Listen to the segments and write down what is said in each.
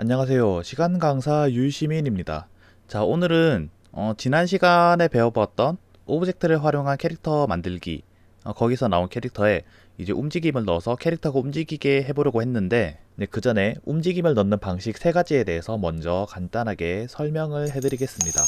안녕하세요. 시간 강사 유시민입니다. 자, 오늘은 지난 시간에 배워봤던 오브젝트를 활용한 캐릭터 만들기, 거기서 나온 캐릭터에 이제 움직임을 넣어서 캐릭터가 움직이게 해보려고 했는데, 네, 그 전에 움직임을 넣는 방식 세 가지에 대해서 먼저 간단하게 설명을 해드리겠습니다.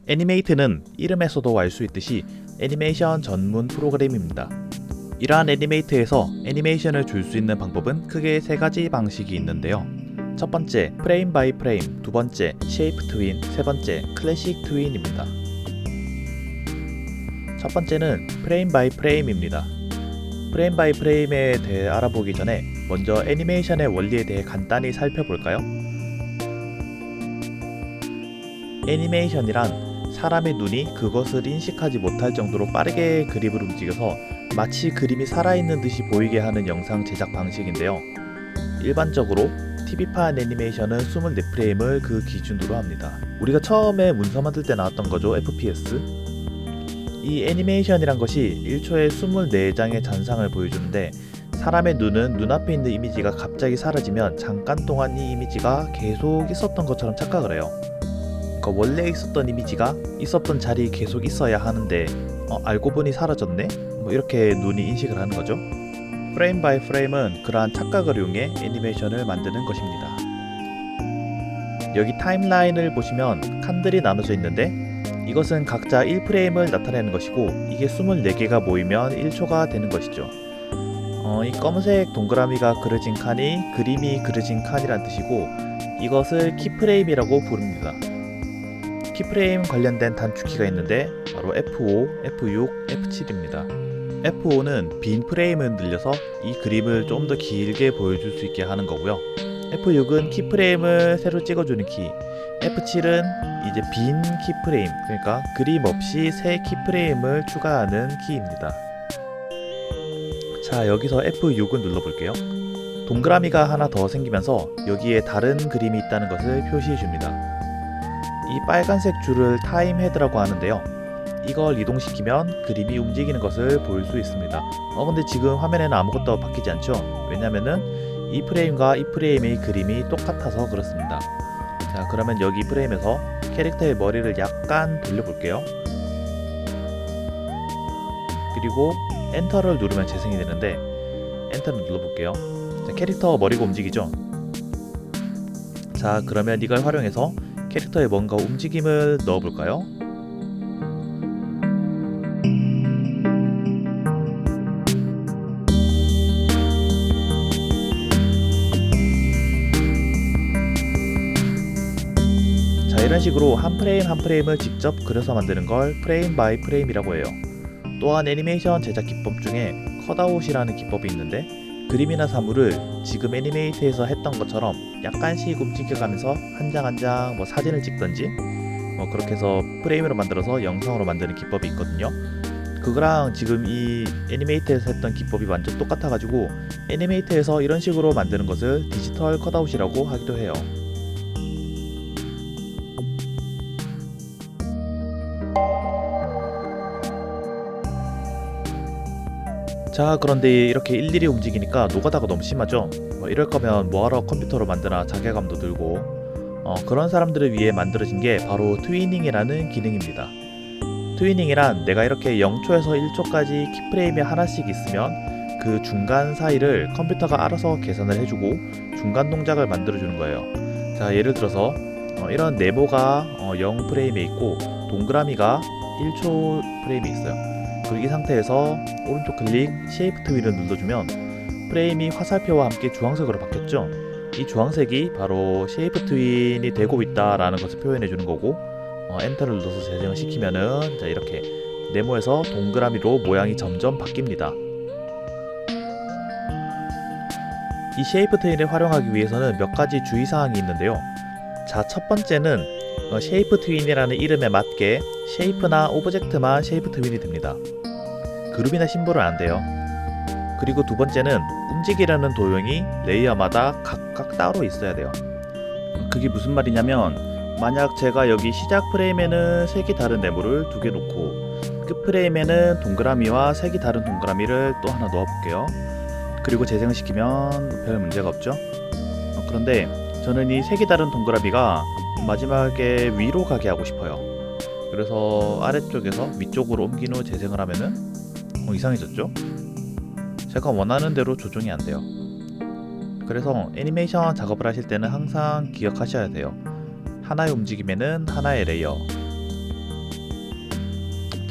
애니메이트는 이름에서도 알 수 있듯이 애니메이션 전문 프로그램입니다. 이러한 애니메이트에서 애니메이션을 줄 수 있는 방법은 크게 세 가지 방식이 있는데요. 첫 번째, 프레임 바이 프레임, 두 번째, 쉐이프 트윈, 세 번째, 클래식 트윈입니다. 첫 번째는 프레임 바이 프레임입니다. 프레임 바이 프레임에 대해 알아보기 전에 먼저 애니메이션의 원리에 대해 간단히 살펴볼까요? 애니메이션이란 사람의 눈이 그것을 인식하지 못할 정도로 빠르게 그림을 움직여서 마치 그림이 살아있는 듯이 보이게 하는 영상 제작 방식인데요. 일반적으로 TV판 애니메이션은 24프레임을 그 기준으로 합니다. 우리가 처음에 문서 만들 때 나왔던 거죠, FPS. 이 애니메이션이란 것이 1초에 24장의 잔상을 보여주는데, 사람의 눈은 눈앞에 있는 이미지가 갑자기 사라지면 잠깐 동안 이 이미지가 계속 있었던 것처럼 착각을 해요. 그러니까 원래 있었던 이미지가 있었던 자리에 계속 있어야 하는데 알고 보니 사라졌네? 이렇게 눈이 인식을 하는 거죠. 프레임 바이 프레임은 그러한 착각을 이용해 애니메이션을 만드는 것입니다. 여기 타임라인을 보시면 칸들이 나눠져 있는데, 이것은 각자 1프레임을 나타내는 것이고, 이게 24개가 모이면 1초가 되는 것이죠. 이 검은색 동그라미가 그려진 칸이 그림이 그려진 칸이란 뜻이고, 이것을 키프레임이라고 부릅니다. 키프레임 관련된 단축키가 있는데 바로 F5, F6, F7입니다. F5는 빈 프레임을 늘려서 이 그림을 좀 더 길게 보여줄 수 있게 하는 거고요. F6은 키프레임을 새로 찍어주는 키, F7은 이제 빈 키프레임, 그러니까 그림 없이 새 키프레임을 추가하는 키입니다. 자, 여기서 F6을 눌러볼게요. 동그라미가 하나 더 생기면서 여기에 다른 그림이 있다는 것을 표시해 줍니다. 이 빨간색 줄을 타임 헤드라고 하는데요. 이걸 이동시키면 그림이 움직이는 것을 볼 수 있습니다. 근데 지금 화면에는 아무것도 바뀌지 않죠? 왜냐면은 이 프레임과 이 프레임의 그림이 똑같아서 그렇습니다. 자, 그러면 여기 프레임에서 캐릭터의 머리를 약간 돌려볼게요. 그리고 엔터를 누르면 재생이 되는데, 엔터를 눌러볼게요. 자, 캐릭터 머리가 움직이죠? 자, 그러면 이걸 활용해서 캐릭터에 뭔가 움직임을 넣어볼까요? 자, 이런 식으로 한 프레임 한 프레임을 직접 그려서 만드는 걸 프레임 바이 프레임이라고 해요. 또한 애니메이션 제작 기법 중에 컷아웃이라는 기법이 있는데, 그림이나 사물을 지금 애니메이트에서 했던 것처럼 약간씩 움직여가면서 한 장 한 장 사진을 찍던지 그렇게 해서 프레임으로 만들어서 영상으로 만드는 기법이 있거든요. 그거랑 지금 이 애니메이트에서 했던 기법이 완전 똑같아가지고 애니메이트에서 이런 식으로 만드는 것을 디지털 컷아웃이라고 하기도 해요. 자, 그런데 이렇게 일일이 움직이니까 노가다가 너무 심하죠? 이럴 거면 뭐하러 컴퓨터로 만드나 자괴감도 들고, 그런 사람들을 위해 만들어진 게 바로 트위닝이라는 기능입니다. 트위닝이란 내가 이렇게 0초에서 1초까지 키프레임이 하나씩 있으면 그 중간 사이를 컴퓨터가 알아서 계산을 해주고 중간 동작을 만들어주는 거예요. 자, 예를 들어서 이런 네모가 0프레임에 있고 동그라미가 1초 프레임에 있어요. 그리고 이 상태에서 오른쪽 클릭 쉐이프 휠을 눌러주면 프레임이 화살표와 함께 주황색으로 바뀌었죠. 이 주황색이 바로 쉐이프 트윈이 되고 있다라는 것을 표현해 주는 거고, 엔터를 눌러서 재생을 시키면은 자, 이렇게 네모에서 동그라미로 모양이 점점 바뀝니다. 이 쉐이프 트윈을 활용하기 위해서는 몇 가지 주의사항이 있는데요. 자, 첫 번째는 쉐이프 트윈이라는 이름에 맞게 쉐이프나 오브젝트만 쉐이프 트윈이 됩니다. 그룹이나 심볼은 안 돼요. 그리고 두 번째는 움직이려는 도형이 레이어마다 각각 따로 있어야 돼요. 그게 무슨 말이냐면, 만약 제가 여기 시작 프레임에는 색이 다른 네모를 두 개 놓고 끝 프레임에는 동그라미와 색이 다른 동그라미를 또 하나 놓아 볼게요. 그리고 재생시키면 별 문제가 없죠. 그런데 저는 이 색이 다른 동그라미가 마지막에 위로 가게 하고 싶어요. 그래서 아래쪽에서 위쪽으로 옮긴 후 재생을 하면은 이상해졌죠? 제가 원하는 대로 조정이 안 돼요. 그래서 애니메이션 작업을 하실 때는 항상 기억하셔야 돼요. 하나의 움직임에는 하나의 레이어.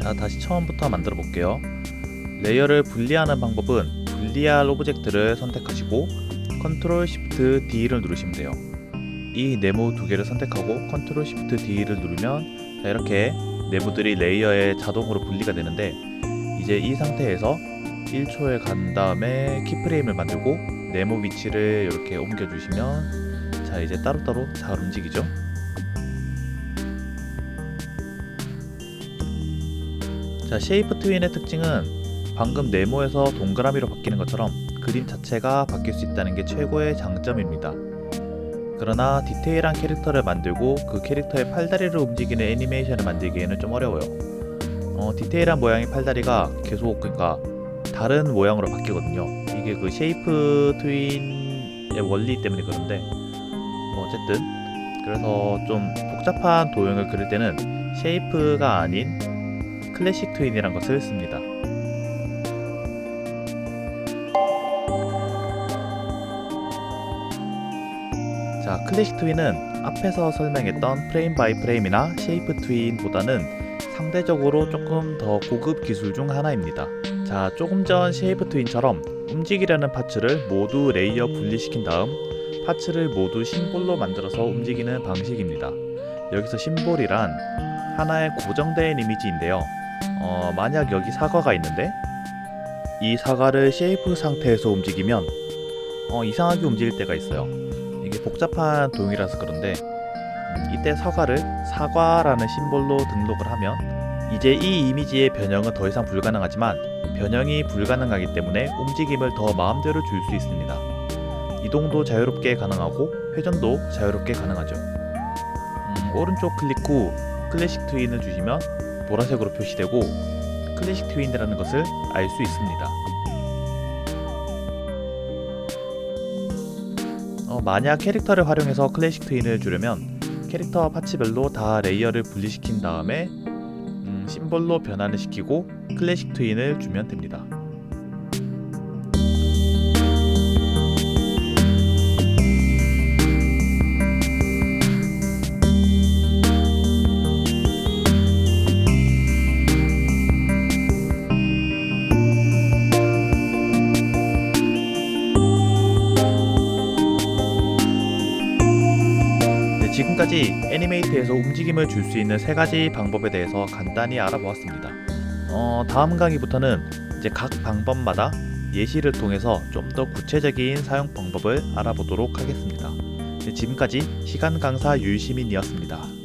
자, 다시 처음부터 만들어 볼게요. 레이어를 분리하는 방법은 분리할 오브젝트를 선택하시고 컨트롤 쉬프트 D를 누르시면 돼요. 이 네모 두 개를 선택하고 컨트롤 쉬프트 D를 누르면 자, 이렇게 네모들이 레이어에 자동으로 분리가 되는데, 이제 이 상태에서 1초에 간 다음에 키프레임을 만들고 네모 위치를 이렇게 옮겨주시면 자, 이제 따로따로 잘 움직이죠. 자, 쉐이프 트윈의 특징은 방금 네모에서 동그라미로 바뀌는 것처럼 그림 자체가 바뀔 수 있다는 게 최고의 장점입니다. 그러나 디테일한 캐릭터를 만들고 그 캐릭터의 팔다리를 움직이는 애니메이션을 만들기에는 좀 어려워요. 디테일한 모양의 팔다리가 계속 다른 모양으로 바뀌거든요. 이게 그 쉐이프 트윈의 원리 때문에 그런데 어쨌든 그래서 좀 복잡한 도형을 그릴 때는 쉐이프가 아닌 클래식 트윈이란 것을 씁니다. 자, 클래식 트윈은 앞에서 설명했던 프레임 바이 프레임이나 쉐이프 트윈보다는 상대적으로 조금 더 고급 기술 중 하나입니다. 자, 조금 전 쉐이프 트윈처럼 움직이려는 파츠를 모두 레이어 분리시킨 다음 파츠를 모두 심볼로 만들어서 움직이는 방식입니다. 여기서 심볼이란 하나의 고정된 이미지인데요. 만약 여기 사과가 있는데 이 사과를 쉐이프 상태에서 움직이면 이상하게 움직일 때가 있어요. 이게 복잡한 도형이라서 그런데 이때 사과를 사과라는 심볼로 등록을 하면 이제 이 이미지의 변형은 더 이상 불가능하지만 변형이 불가능하기 때문에 움직임을 더 마음대로 줄 수 있습니다. 이동도 자유롭게 가능하고 회전도 자유롭게 가능하죠. 오른쪽 클릭 후 클래식 트윈을 주시면 보라색으로 표시되고 클래식 트윈이라는 것을 알 수 있습니다. 만약 캐릭터를 활용해서 클래식 트윈을 주려면 캐릭터 파츠별로 다 레이어를 분리시킨 다음에 심볼로 변환을 시키고 클래식 트윈을 주면 됩니다. 지금까지 애니메이트에서 움직임을 줄 수 있는 세 가지 방법에 대해서 간단히 알아보았습니다. 다음 강의부터는 이제 각 방법마다 예시를 통해서 좀 더 구체적인 사용 방법을 알아보도록 하겠습니다. 지금까지 시간 강사 유시민이었습니다.